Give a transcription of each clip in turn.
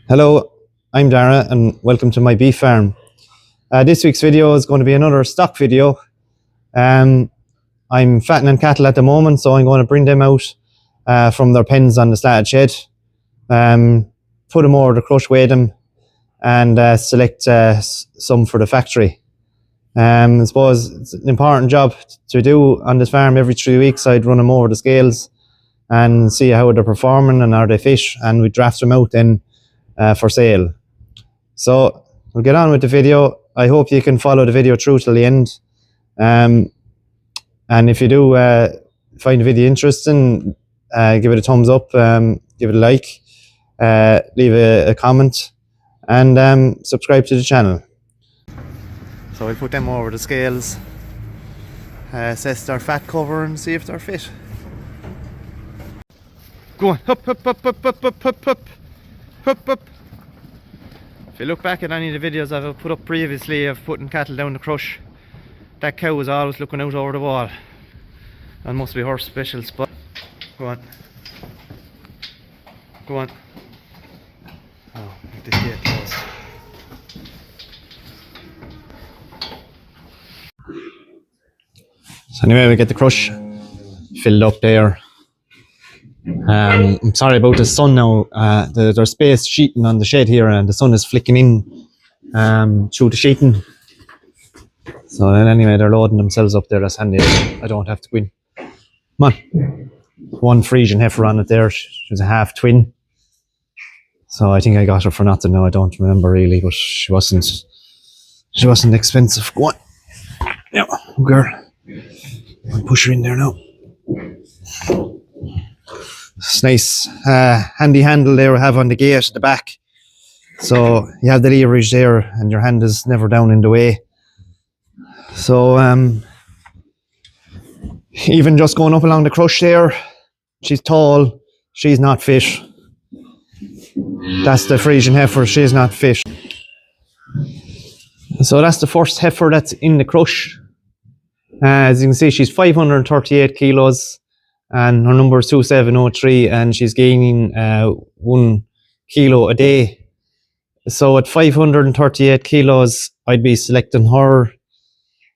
Hello, I'm Dara and welcome to my beef farm. This week's video is going to be another stock video. I'm fattening cattle at the moment, so I'm going to bring them out from their pens on the slatted shed, put them over the crush, weigh them, and select some for the factory. I suppose it's an important job to do on this farm. Every 3 weeks I'd run them over the scales and see how they're performing and are they fit, and we draft them out then for sale. So we'll get on with the video. I hope you can follow the video through till the end. And if you do find the video interesting, give it a thumbs up, give it a like, leave a comment, and subscribe to the channel. So we'll put them over the scales, assess their fat cover and see if they're fit. Go on, up, up, up, up, up, up, up, up. Up. If you look back at any of the videos I've put up previously of putting cattle down the crush, that cow is always looking out over the wall. That must be her special spot. Go on. Go on. Oh, make this gate close. So anyway, we get the crush filled up there. I'm sorry about the sun now. There's space sheeting on the shed here and the sun is flicking in through the sheeting. So anyway, they're loading themselves up there. That's handy. I don't have to go in. Come on. One Friesian heifer on it there. She's a half twin. So I think I got her for nothing now. I don't remember really, but she wasn't expensive. Go on. Yeah, girl. I'll push her in there now. It's nice handy handle there we have on the gate at the back, so you have the leverage there and your hand is never down in the way. So even just going up along the crush there, she's tall, she's not fit. That's the Friesian heifer, she's not fit. So that's the first heifer that's in the crush. As you can see, she's 538 kilos. And her number is 2703, and she's gaining 1 kilo a day. So at 538 kilos, I'd be selecting her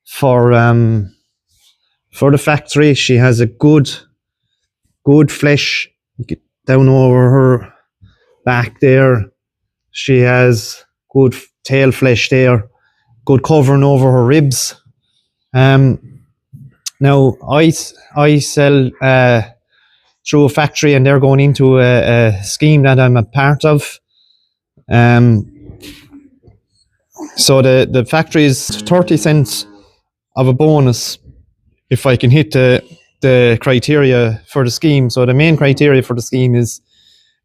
for the factory. She has a good flesh down over her back there. She has good tail flesh there, good covering over her ribs. Now, I sell through a factory, and they're going into a scheme that I'm a part of. So the factory is 30 cents of a bonus if I can hit the criteria for the scheme. So the main criteria for the scheme is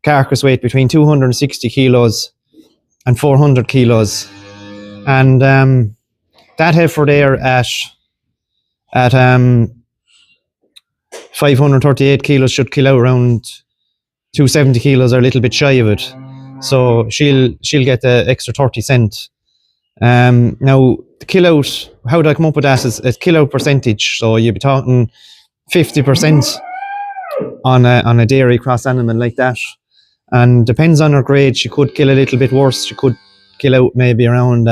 carcass weight between 260 kilos and 400 kilos. And that heifer there at 538 kilos should kill out around 270 kilos or a little bit shy of it. So she'll get the extra 30 cents. Now the kill out, how do I come up with that is a kill out percentage. So you'll be talking 50% on a dairy cross animal like that. And depends on her grade, she could kill a little bit worse. She could kill out maybe around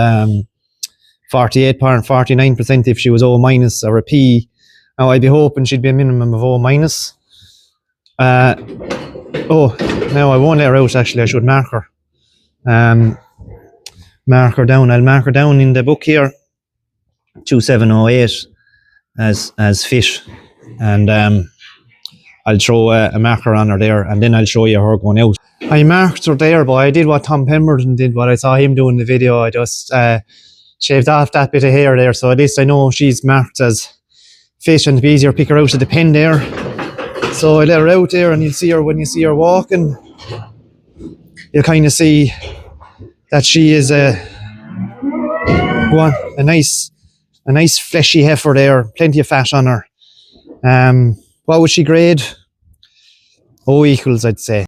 48%, 49% if she was O minus or a P. Now I'd be hoping she'd be a minimum of O minus. Oh, now I won't let her out actually, I should mark her. Mark her down. I'll mark her down in the book here, 2708 as fit. And I'll throw a marker on her there, and then I'll show you her going out. I marked her there, but I did what Tom Pemberton did, what I saw him do in the video. I just shaved off that bit of hair there, so at least I know she's marked as fit, and it'll be easier to pick her out of the pen there. So I let her out there, and you'll see her when you see her walking. You'll kind of see that she is a nice fleshy heifer there, plenty of fat on her. What would she grade? O equals, I'd say.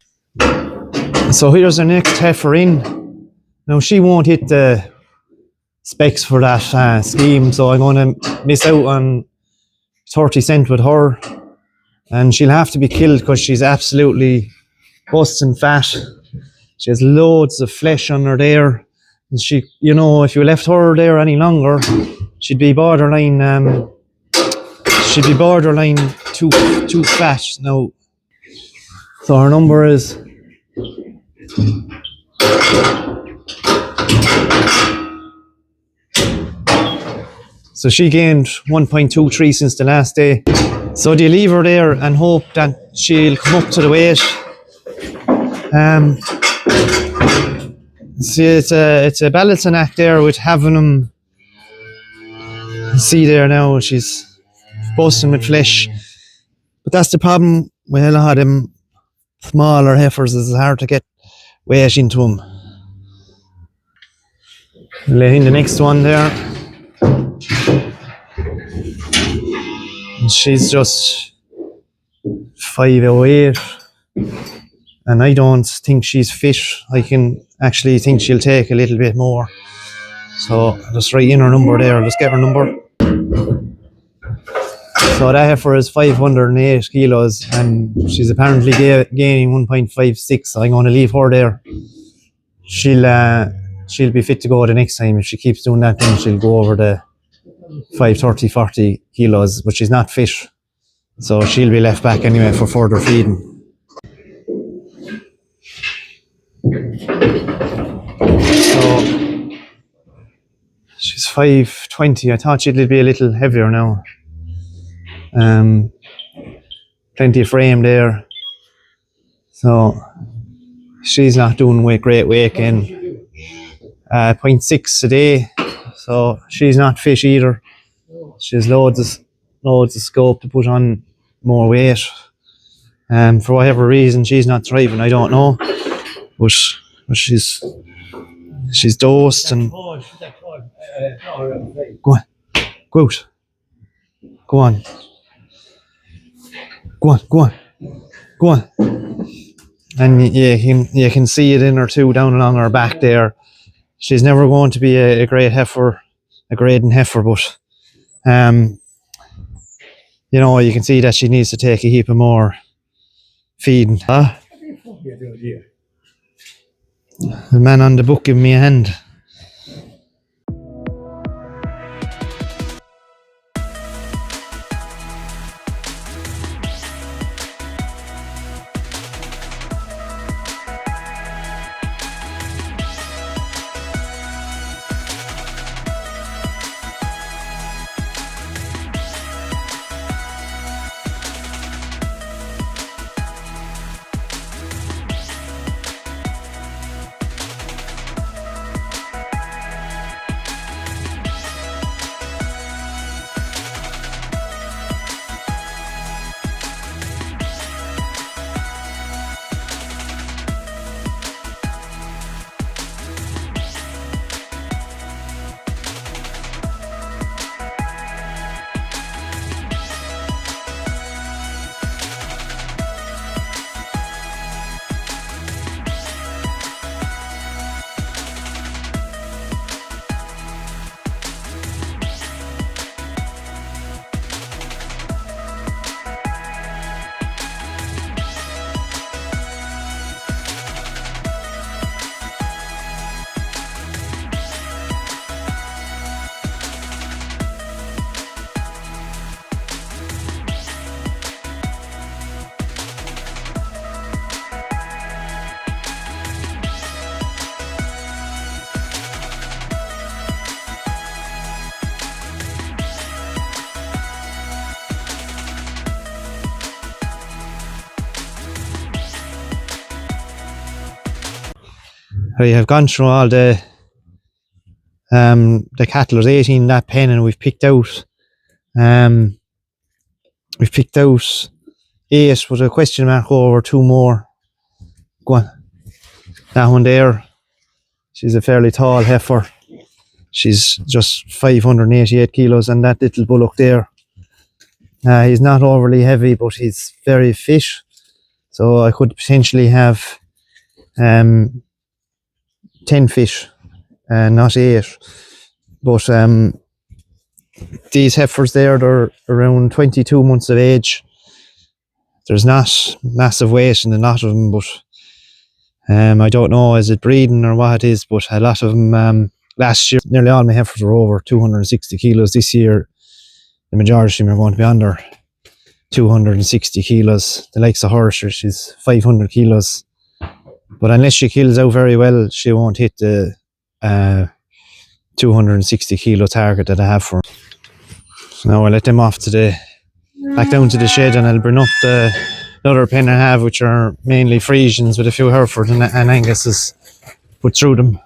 So here's our next heifer in. Now she won't hit the specs for that scheme, so I'm going to miss out on 30 cents with her, and she'll have to be killed because she's absolutely busting fat. She has loads of flesh on her there. And she, you know, if you left her there any longer, she'd be borderline too fat now. So her number is so she gained 1.23 since the last day. So do you leave her there and hope that she'll come up to the weight? See, it's a balancing act there with having them. See there now, she's busting with flesh. But that's the problem with a lot of them smaller heifers, is it's hard to get weight into them. Lay in the next one there. And she's just 508. And I don't think she's fit. I can actually think she'll take a little bit more. So I'll just write in her number there. Let's get her number. So that heifer is 508 kilos and she's apparently gaining 1.56. So I'm going to leave her there. She'll be fit to go the next time. If she keeps doing that, then she'll go over the 530, 40 kilos, but she's not fit. So she'll be left back anyway for further feeding. So she's 520. I thought she'd be a little heavier now. Plenty of frame there. So she's not doing great weight gain. 0.6 a day. So she's not fit either. She has loads of scope to put on more weight. For whatever reason, she's not thriving. I don't know. But she's dosed and go on, go out, go on, go on, go on, go on. And you can see it in her too, down along her back there. She's never going to be a great heifer, a grading heifer, but you know, you can see that she needs to take a heap of more feeding. The man on the book giving me a hand. I have gone through all the cattle. There's 18 in that pen, and we've picked out 8 with a question mark over 2 more. Go on. That one there, she's a fairly tall heifer. She's just 588 kilos, and that little bullock there, he's not overly heavy, but he's very fit. So I could potentially have 10 fish, not 8. But these heifers there, they're around 22 months of age. There's not massive weight in a lot of them, but I don't know, is it breeding or what it is, but a lot of them, last year, nearly all my heifers were over 260 kilos. This year, the majority of them are going to be under 260 kilos. The likes of her, she's 500 kilos. But unless she kills out very well, she won't hit the 260 kilo target that I have for her. So now I'll let them off back down to the shed, and I'll bring up the other pen I have, which are mainly Friesians with a few Herefords and Angus's put through them.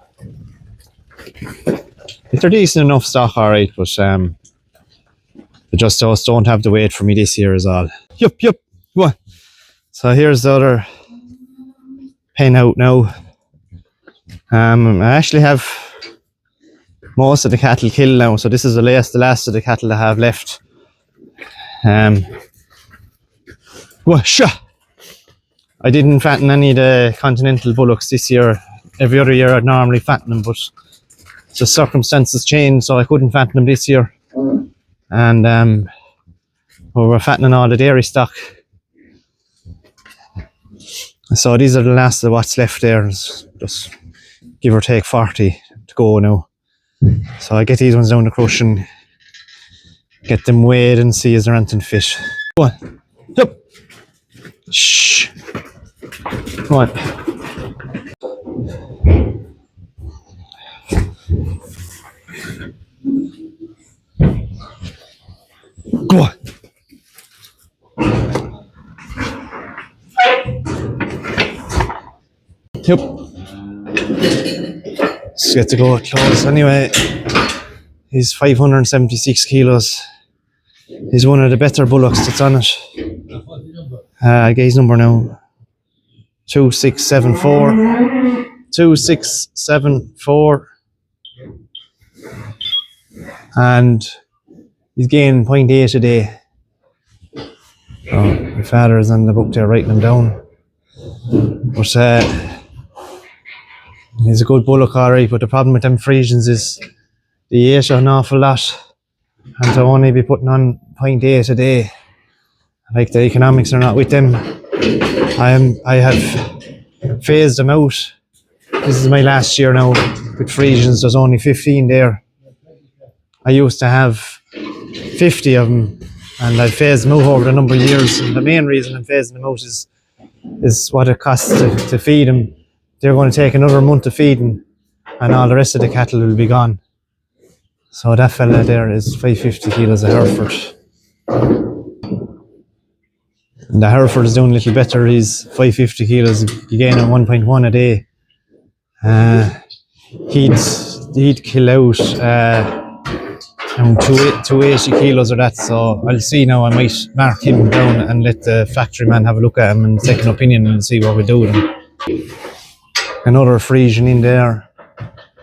They're decent enough stock, alright, but they just don't have the weight for me this year is all. Yup, go on. So here's the other pen out now. I actually have most of the cattle killed now, so this is the last of the cattle I have left. I didn't fatten any of the continental bullocks this year. Every other year I'd normally fatten them, but the circumstances changed, so I couldn't fatten them this year. And we were fattening all the dairy stock. So these are the last of what's left there. It's just give or take 40 to go now. So I get these ones down the crush and get them weighed and see is there anything fit. Go on. Yup. Shh. Go on. Go on. Yep. Let's get to go close. Anyway, he's 576 kilos. He's one of the better bullocks that's on it. I get his number now. 2674. 2674. And he's gaining 0.8 a day. Oh, my father is on the book there writing them down. But he's a good bullock, alright, but the problem with them Friesians is they eat an awful lot, and to only be putting on 0.8 a day, like the economics are not with them. I have phased them out. This is my last year now with Friesians. There's only 15 there. I used to have 50 of them, and I phased them out over a number of years. And the main reason I'm phasing them out is what it costs to feed them. They're going to take another month of feeding, and all the rest of the cattle will be gone. So that fella there is 550 kilos a Hereford. And the Hereford is doing a little better. He's 550 kilos. You gain at 1.1 a day. He'd kill out 280 kilos or that. So I'll see now. I might mark him down and let the factory man have a look at him and take an opinion and see what we do with him. Another Friesian in there,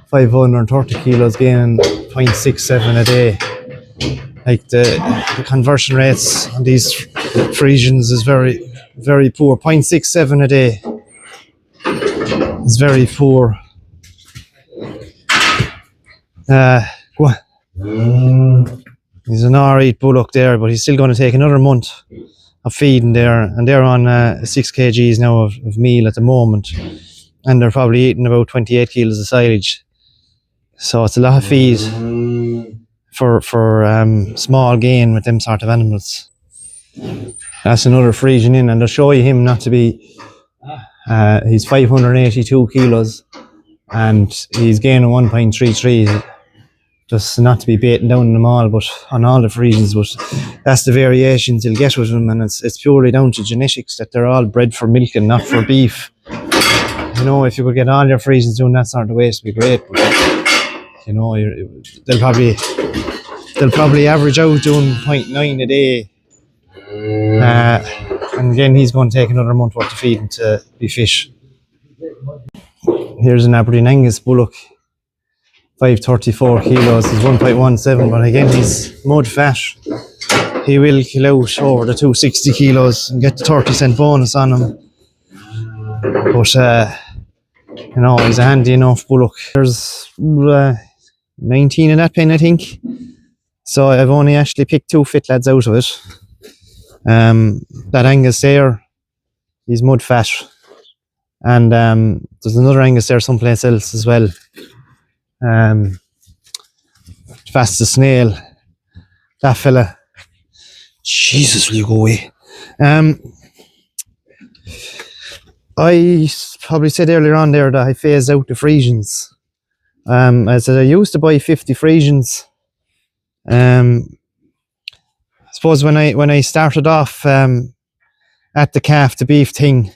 530 kilos, gaining 0.67 a day. Like the conversion rates on these Friesians is very, very poor. 0.67 a day is very poor. Go on. He's an alright bullock there, but he's still going to take another month of feeding there, and they're on 6 kgs now of meal at the moment, and they're probably eating about 28 kilos of silage. So it's a lot of feed for small gain with them sort of animals. That's another Friesian in, and I'll show you him not to be. He's 582 kilos, and he's gaining 1.33. Just not to be baiting down them all, but on all the Friesians, but that's the variations you'll get with them, and it's purely down to genetics that they're all bred for milk and not for beef. You know, if you could get all your Friesians doing that sort of way, it'd be great. But, you know, they'll probably average out doing 0.9 a day. And again, he's going to take another month worth of feeding to be fish. Here's an Aberdeen Angus bullock. 534 kilos, he's 1.17, but again he's mud fat. He will kill out over the 260 kilos and get the 30-cent bonus on him. But you know, he's a handy enough bullock. There's 19 in that pen, I think. So I've only actually picked 2 fit lads out of it. That Angus there, he's mud fat. And there's another Angus there someplace else as well. Fast as snail, that fella. Jesus, will you go away? I probably said earlier on there that I phased out the Friesians. I said I used to buy 50 Friesians. I suppose when I started off at the calf to beef thing,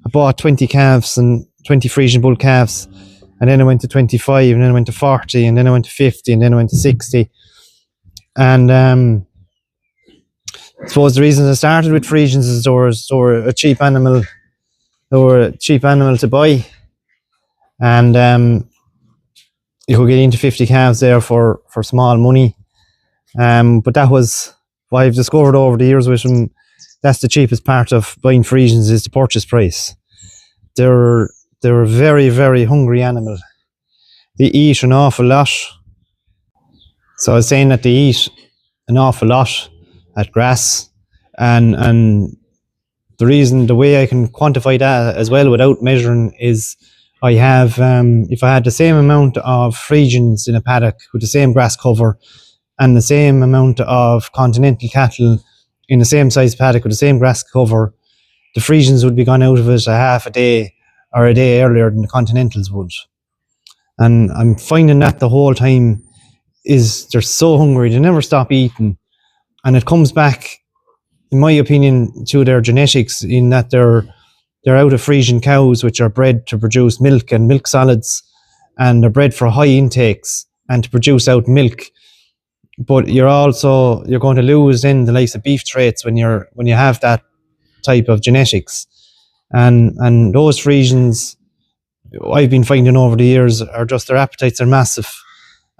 I bought 20 calves and 20 Friesian bull calves, and then I went to 25, and then I went to 40, and then I went to 50, and then I went to 60. And I suppose the reason I started with Friesians is they were a cheap animal. They were a cheap animal to buy, and you could get into 50 calves there for small money. But that was what I've discovered over the years with them. That's the cheapest part of buying Friesians, is the purchase price. They're a very, very hungry animal. They eat an awful lot. So I was saying that they eat an awful lot at grass, and the way I can quantify that as well without measuring is I have, if I had the same amount of Friesians in a paddock with the same grass cover and the same amount of continental cattle in the same size paddock with the same grass cover, the Friesians would be gone out of it a half a day or a day earlier than the continentals would. And I'm finding that the whole time is they're so hungry, they never stop eating. And it comes back, in my opinion, to their genetics, in that they're out of Friesian cows, which are bred to produce milk and milk solids, and they're bred for high intakes and to produce out milk. But you're going to lose then the likes of beef traits when you have that type of genetics. And those Friesians, I've been finding over the years, are just, their appetites are massive.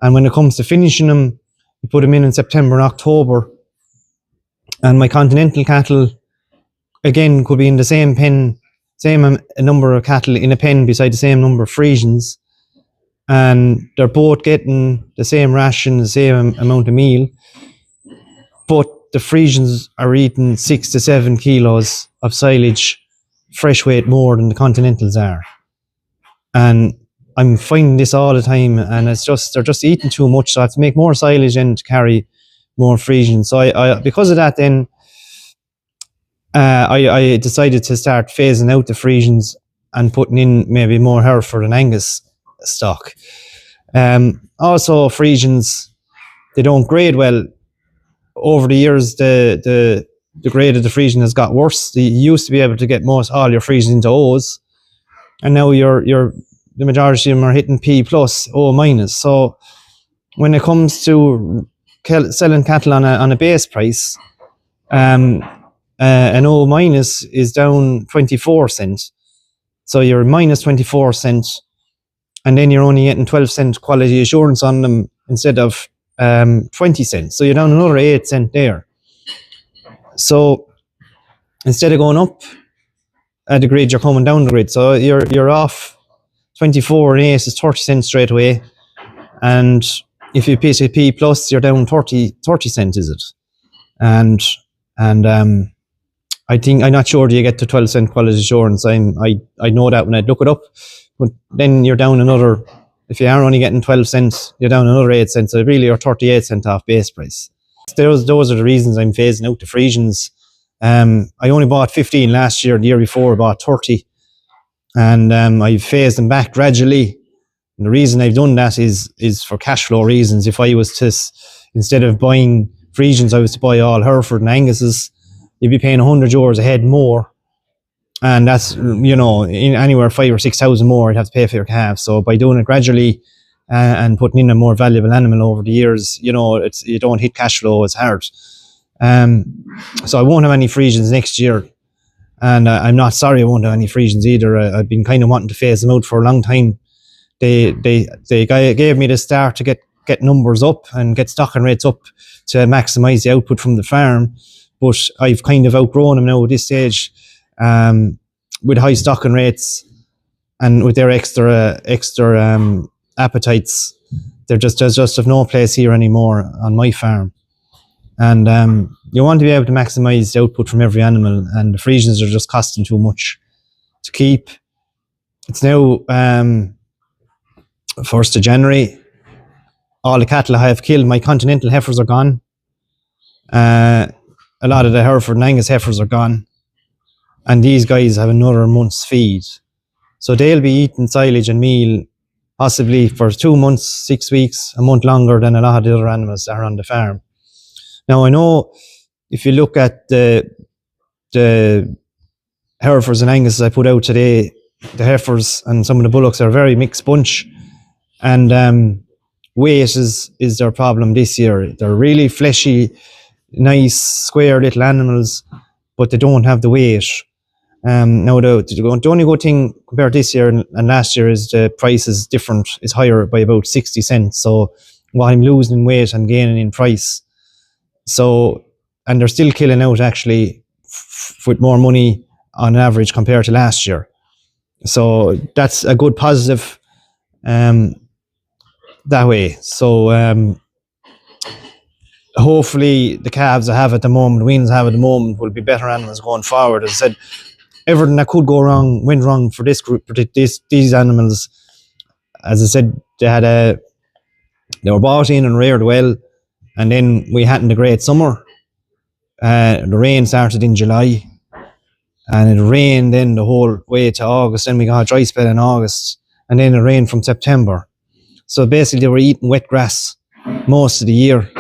And when it comes to finishing them, you put them in September and October. And my continental cattle, again, could be in the same pen, same number of cattle in a pen beside the same number of Friesians. And they're both getting the same ration, the same amount of meal. But the Friesians are eating 6 to 7 kilos of silage, fresh weight, more than the continentals are. And I'm finding this all the time, and they're just eating too much, so I have to make more silage and to carry more Friesians. So I because of that, then I decided to start phasing out the Friesians and putting in maybe more Hereford and Angus stock. Also, Friesians, they don't grade well. Over the years, the grade of the Friesian has got worse. You used to be able to get all your Friesians into O's, and now the majority of them are hitting P plus, O minus. So when it comes to selling cattle on a base price, an O minus is down 24 cents. So you're minus 24 cents, and then you're only getting 12 cent quality assurance on them instead of 20 cents. So you're down another 8 cents there. So instead of going up at the grid, you're coming down the grid. So you're off 24 and 8 is 30 cents straight away. And if you pick a P plus, you're down 30 cents, is it? And I think, I'm not sure do you get to 12 cent quality assurance. I know that when I look it up, but then you're down another, if you are only getting 12 cents, you're down another 8 cents. So really you're 38 cents off base price. Those are the reasons I'm phasing out the Friesians. I only bought 15 last year. The year before I bought 30. And I've phased them back gradually. And the reason I've done that is for cash flow reasons. If I was to, instead of buying Friesians, I was to buy all Hereford and Angus's, you'd be paying €100 a head more. And that's, in anywhere 5,000 or 6,000 more I'd have to pay for your calves. So by doing it gradually and putting in a more valuable animal over the years, you don't hit cash flow as hard. So I won't have any Friesians next year. And I'm not sorry I won't have any Friesians either. I've been kind of wanting to phase them out for a long time. They gave me the start to get numbers up and get stocking rates up to maximise the output from the farm. But I've kind of outgrown them now at this stage. With high stocking rates and with their extra appetites, there's just of no place here anymore on my farm. And you want to be able to maximise the output from every animal, and the Friesians are just costing too much to keep. It's now 1st of January. All the cattle I have killed, my continental heifers are gone. A lot of the Hereford and Angus heifers are gone. And these guys have another month's feed. So they'll be eating silage and meal possibly for 2 months, 6 weeks, a month longer than a lot of the other animals that are on the farm. Now, I know if you look at the Herefords and Angus I put out today, the heifers and some of the bullocks are a very mixed bunch. And weight is their problem this year. They're really fleshy, nice, square little animals, but they don't have the weight. Now, the only good thing compared to this year and last year is the price is different. It's higher by about 60 cents. So what I'm losing in weight, I'm gaining in price. So, and they're still killing out actually with more money on average compared to last year. So that's a good positive that way. So hopefully the calves I have at the moment, the weans I have at the moment, will be better animals going forward. As I said, everything that could go wrong went wrong for this group, these animals. As I said, they were bought in and reared well, and then we hadn't a great summer. The rain started in July, and it rained then the whole way to August. Then we got a dry spell in August, and then it rained from September. So basically they were eating wet grass most of the year,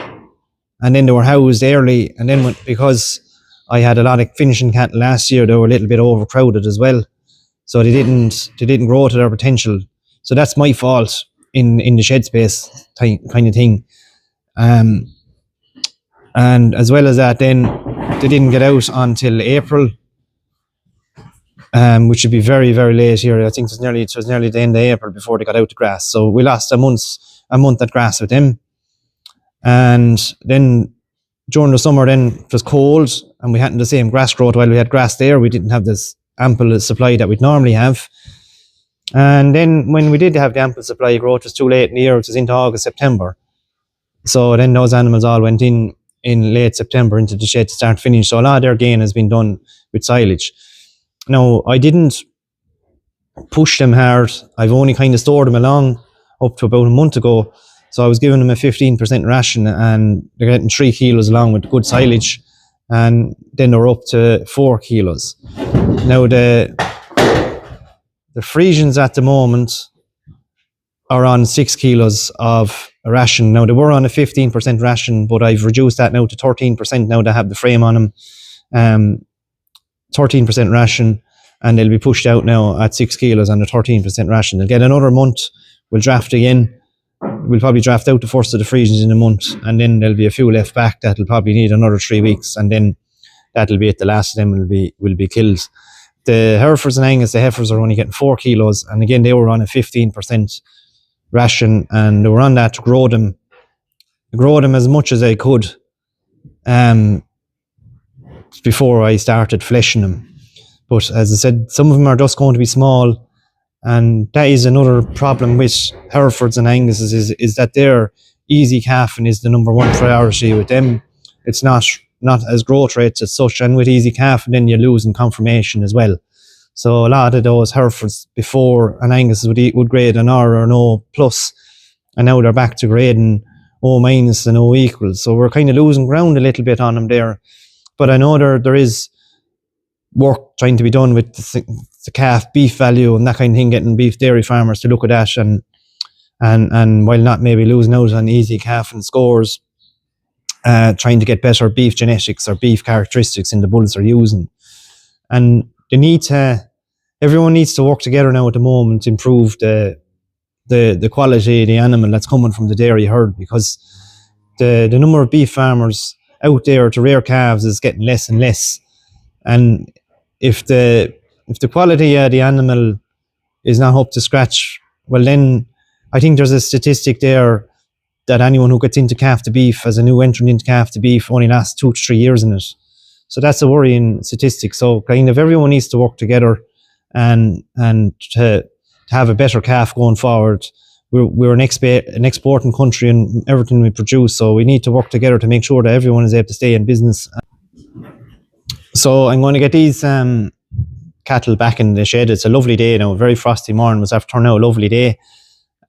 and then they were housed early, and then because I had a lot of finishing cattle last year, they were a little bit overcrowded as well. So they didn't grow to their potential. So that's my fault in the shed space kind of thing. And as well as that, then they didn't get out until April, which would be very, very late here. I think it was nearly the end of April before they got out to grass. So we lost a month at grass with them. And then during the summer, then it was cold and we hadn't the same grass growth. While we had grass there, we didn't have this ample supply that we'd normally have. And then when we did have the ample supply growth, it was too late in the year. It was into August, September. So then those animals all went in late September into the shed to start finish. So a lot of their gain has been done with silage. Now, I didn't push them hard. I've only kind of stored them along up to about a month ago. So I was giving them a 15% ration, and they're getting 3 kilos along with good silage, and then they're up to 4 kilos. Now the Friesians at the moment are on 6 kilos of a ration. Now they were on a 15% ration, but I've reduced that now to 13% now they have the frame on them. 13% ration, and they'll be pushed out now at 6 kilos on the 13% ration. They'll get another month, we'll draft again. We'll probably draft out the first of the Friesians in a month, and then there'll be a few left back that'll probably need another 3 weeks, and then that'll be it. The last of them will be killed. The Herefords and Angus, the heifers are only getting 4 kilos, and again they were on a 15% ration, and they were on that to grow them as much as I could before I started fleshing them. But as I said, some of them are just going to be small. And that is another problem with Herefords and Angus is that their easy calving is the number one priority with them. It's not as growth rates as such, and with easy calving then you're losing conformation as well. So a lot of those Herefords before and Angus would grade an R or an O plus, and now they're back to grading O minus and O equals. So we're kind of losing ground a little bit on them there. But I know there is work trying to be done with the calf beef value and that kind of thing, getting beef dairy farmers to look at that and while not maybe losing out on easy calf and scores, trying to get better beef genetics or beef characteristics in the bulls they're using. And everyone needs to work together now at the moment to improve the quality of the animal that's coming from the dairy herd, because the number of beef farmers out there to rear calves is getting less and less. And if the quality of the animal is not up to scratch, well then I think there's a statistic there that anyone who gets into calf to beef as a new entrant into calf to beef only lasts 2 to 3 years in it. So that's a worrying statistic. So kind of everyone needs to work together and to have a better calf going forward. We're an exporting country in everything we produce, so we need to work together to make sure that everyone is able to stay in business. So I'm going to get these cattle back in the shed. It's a lovely day now, a very frosty morning. Was after turning out a lovely day.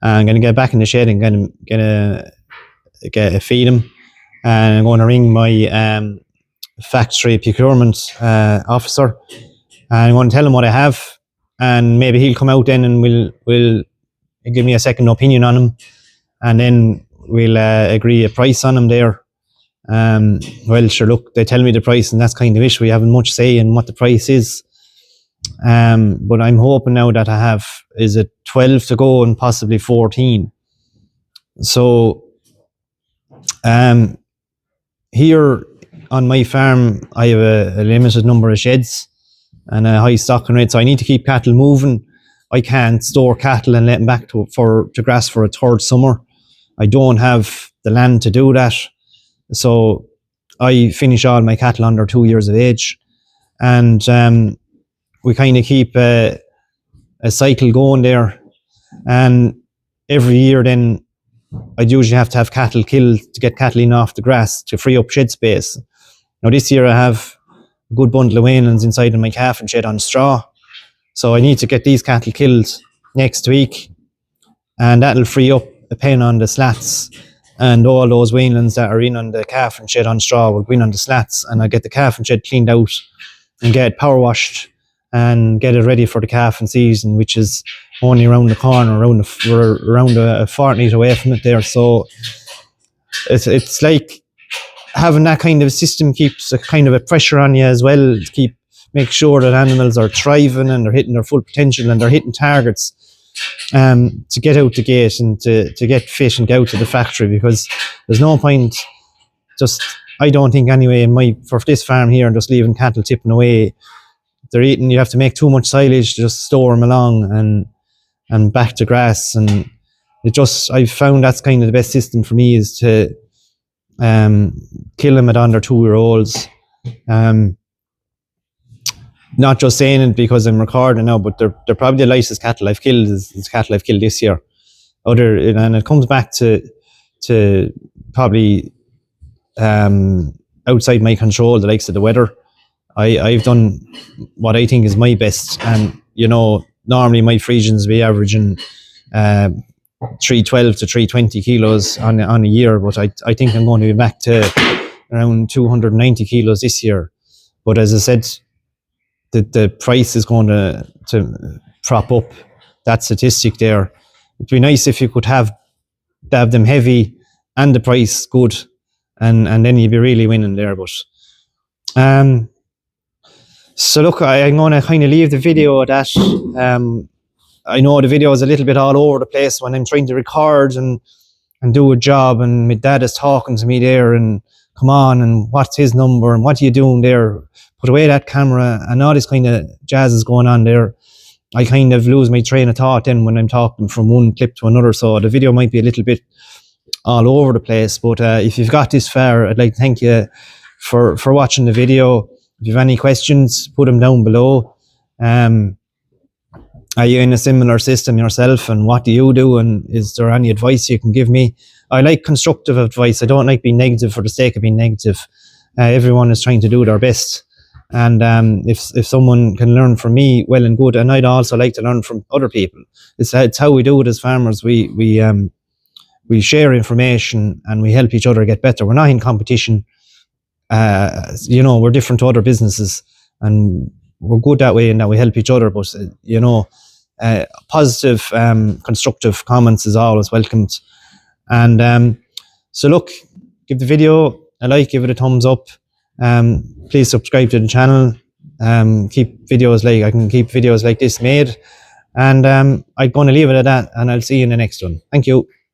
I'm going to get back in the shed and feed them. And I'm going to ring my factory procurement officer, and I'm going to tell him what I have, and maybe he'll come out then and will give me a second opinion on them, and then we'll agree a price on them there. Well, sure, look, they tell me the price, and that's kind of it. We haven't much say in what the price is. But I'm hoping now that I have, is it 12 to go and possibly 14. So here on my farm, I have a limited number of sheds and a high stocking rate, so I need to keep cattle moving. I can't store cattle and let them back to grass for a third summer. I don't have the land to do that. So I finish all my cattle under 2 years of age, and we kind of keep a cycle going there. And every year then I'd usually have to have cattle killed to get cattle in off the grass to free up shed space. Now this year I have a good bundle of weanlings inside in my calving shed on straw. So I need to get these cattle killed next week, and that'll free up a pen on the slats, and all those weanlings that are in on the calving shed on straw will go in on the slats, and I'll get the calving shed cleaned out and get it power washed and get it ready for the calving season, which is only around the corner, around a fortnight away from it there. So it's like having that kind of system keeps a kind of a pressure on you as well, to make sure that animals are thriving and they're hitting their full potential and they're hitting targets, to get out the gate and to get fit and go out to the factory, because there's no point I don't think anyway, for this farm here, and just leaving cattle tipping away. They're eating, you have to make too much silage to just store them along and back to grass. And I've found that's kind of the best system for me, is to kill them at under 2-year-olds. Not just saying it because I'm recording now, but they're probably the lightest cattle I've killed, is cattle I've killed this year. And it comes back to probably outside my control, the likes of the weather. I've done what I think is my best, and normally my Friesians be averaging 312 to 320 kilos on a year, but I think I'm going to be back to around 290 kilos this year. But as I said, the price is going to prop up that statistic there. It'd be nice if you could have them heavy and the price good, and then you'd be really winning there. But so look, I'm going to kind of leave the video at that. I know the video is a little bit all over the place when I'm trying to record and do a job, and my dad is talking to me there, and come on, and what's his number, and what are you doing there? Put away that camera, and all this kind of jazz is going on there. I kind of lose my train of thought then when I'm talking from one clip to another, so the video might be a little bit all over the place. But if you've got this far, I'd like to thank you for watching the video. If you have any questions, put them down below. Are you in a similar system yourself, and what do you do, and is there any advice you can give me? I like constructive advice. I don't like being negative for the sake of being negative. Everyone is trying to do their best, and if someone can learn from me, well and good. And I'd also like to learn from other people. It's how we do it as farmers. We share information and we help each other get better. We're not in competition. We're different to other businesses, and we're good that way in that we help each other. But positive, constructive comments is always welcomed. And so look, give the video a like, give it a thumbs up. Please subscribe to the channel. I can keep videos like this made. And I'm going to leave it at that, and I'll see you in the next one. Thank you.